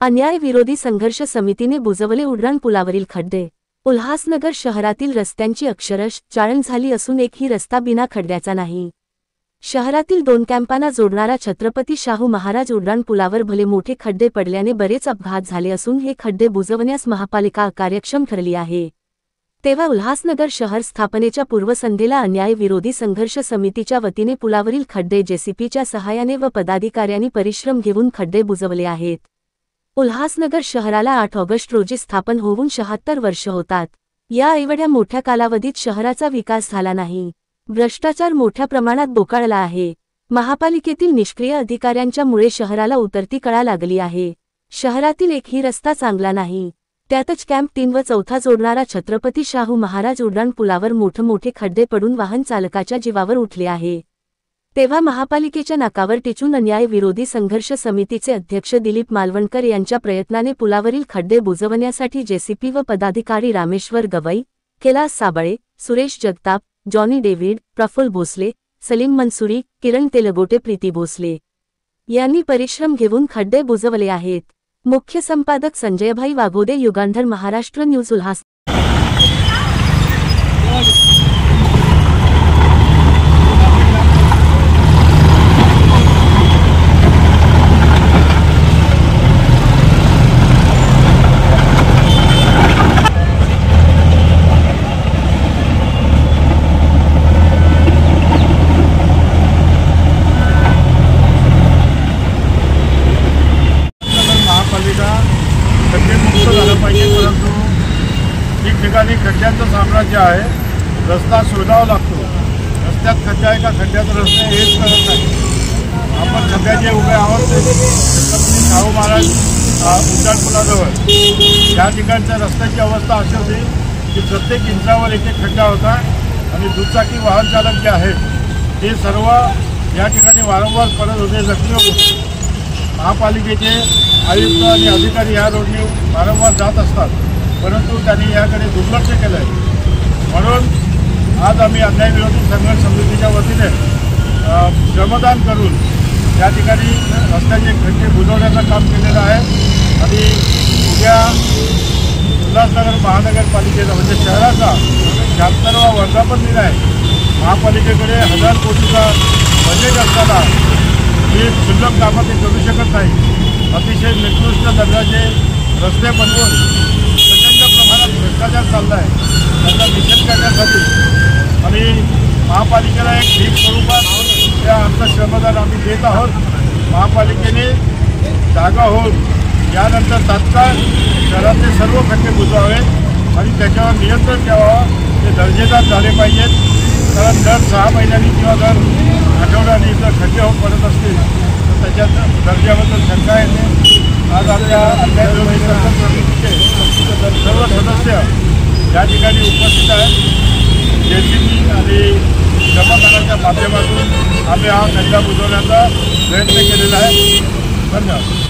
अन्याय विरोधी संघर्ष समितीने बुजवले उड्डाण पुलावरील खड्डे। उल्हासनगर शहरातील रस्त्यांची अक्षरशः चाळण झाली असून एकही रस्ता बिना खड्ड्याचा नाही। शहरातील 2 कॅम्पांना जोडणारा छत्रपती शाहू महाराज उड्डाण पुलावर भले मोठे खड्डे पडल्याने बरेच अपघात झाले असून हे खड्डे बुजवण्यास महापालिका अकार्यक्षम ठरली आहे। तेव्हा उल्हासनगर शहर स्थापनेच्या पूर्वसंध्येला अन्याय विरोधी संघर्ष समितीच्या वतीने पुलावरील खड्डे जेसीपीच्या सहाय्याने व पदाधिकाऱ्यांनी परिश्रम घेऊन खड्डे बुजवले आहेत। उल्हासनगर शहराला 8 ऑगस्ट रोजी स्थापन होऊन 76 वर्ष होतात। या एवढ्या मोठ्या कालावधीत शहराचा विकास झाला नाही। भ्रष्टाचार मोठ्या प्रमाणात बोकाळला आहे। महापालिकेतील निष्क्रिय अधिकाऱ्यांच्यामुळे शहराला उतरती कळा लागली आहे। शहरातील एकही रस्ता चांगला नाही। त्यातच कॅम्प 3 व 4 जोडणारा छत्रपती शाहू महाराज उड्डाण पुलावर मोठे खड्डे पडून वाहन चालकाच्या जीवावर उठले आहे। तेव्हा महापालिकेच्या नाकावर टिचून अन्याय विरोधी संघर्ष समितीचे अध्यक्ष दिलीप मालवणकर यांच्या प्रयत्नाने पुलावरील खड्डे बुजवण्यासाठी जेसीपी व पदाधिकारी रामेश्वर गवई, कैलास साबळे, सुरेश जगताप, जॉनी डेव्हिड, प्रफुल्ल भोसले, सलीम मंसुरी, किरण तेलगोटे, प्रीती भोसले यांनी परिश्रम घेऊन खड्डे बुजवले आहेत। मुख्य संपादक संजयभाई वाघोदे, युगांधर, महाराष्ट्र न्यूज, उल्हास। खड्डेमुक्त झालं पाहिजे, परंतु ठिकठिकाणी खड्ड्यांचं साम्राज्य आहे। रस्ता शोधावा लागतो। रस्त्यात खड्डा आहे का खड्ड्यात रस्ते हेच कळत नाही। आपण सध्या जे उभे आहोत ते छत्रपती शाहू महाराज उड्डाण पुलाजवळ या ठिकाणच्या रस्त्याची अवस्था अशी होती की प्रत्येक इंचावर एक खड्डा होता आणि दुचाकी वाहन चालक जे आहेत ते सर्व या ठिकाणी वारंवार पडत होते, जखमी होते। महापालिकेचे आयुक्त आणि अधिकारी या रोडने वारंवार जात असतात, परंतु त्यांनी याकडे दुर्लक्ष केलं आहे। म्हणून आज आम्ही अन्याय विरोधी संघर्ष समितीच्या वतीने श्रमदान करून या ठिकाणी रस्त्याचे खड्डे बुजवण्याचं काम केलेलं आहे आणि उद्या उल्हासनगर महानगरपालिकेचा म्हणजे शहराचा 76वा वर्धापन दिन आहे। महापालिकेकडे 1000 कोटीचा बजेट असताना ही क्षुल्लक कामं ते करू शकत नाही। अतिशय निकृष्ट दर्जाचे रस्ते बनवून प्रचंड प्रमाणात भ्रष्टाचार चालला आहे, त्याचा निषेध करण्यासाठी आणि महापालिकेला एक भीक स्वरूपात या आमचं श्रमदान आम्ही देत आहोत। महापालिकेने जागा होऊन यानंतर तात्काळ शहरातले सर्व खड्डे बुजवावेत आणि त्याच्यावर नियंत्रण ठेवावं। ते दर्जेदार झाले पाहिजेत, कारण दर 6 महिन्यांनी किंवा दर आठवड्याने जर खड्डे होऊन पडत असतील तर त्याच्या दर्जाबद्दल शंका येते। आज आपल्या अन्याय विरोधी संघर्ष समितीचे सर्व सदस्य या ठिकाणी उपस्थित आहेत। जेसीबी आणि श्रमदानाच्या माध्यमातून आम्ही हा खड्डा बुजवण्याचा प्रयत्न केलेला आहे। धन्यवाद।